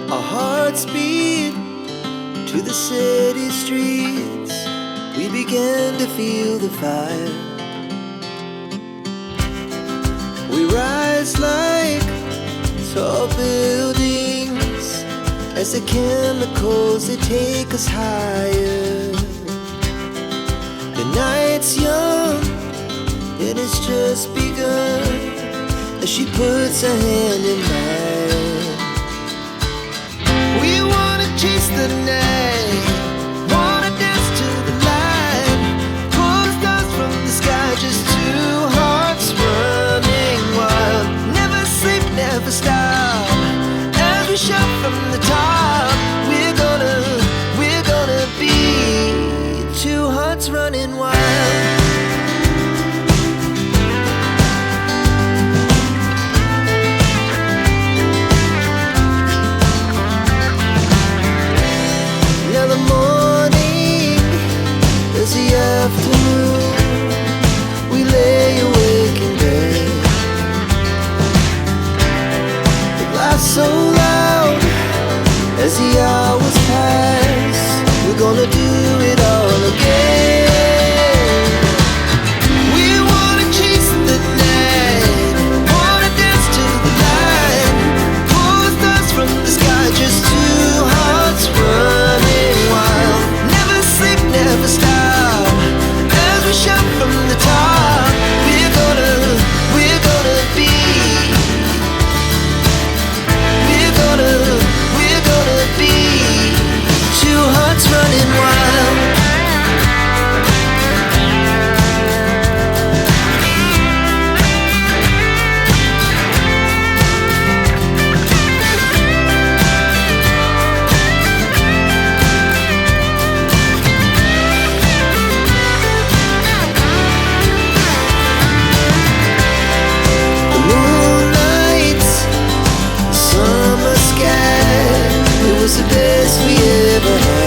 Our hearts beat to the city streets. We began to feel the fire. We rise like tall buildings as the chemicals, they take us higher. The night's young and it's just begun as she puts her hand in mine. We wanna chase the night, wanna dance to the light, pull stars from the sky, just two hearts running wild. Never sleep, never stop, as we shout from the top. We're gonna be two hearts running wild. The afternoon, we lay awake in bed. It laughs so loud as the hours pass. We're gonna do it all again. We wanna chase the night, wanna dance to the light, pull stars from the sky, just two hearts running wild. Never sleep, never stop, shout from the top. We're gonna be, we're gonna be two hearts running wild. It was the best we ever had.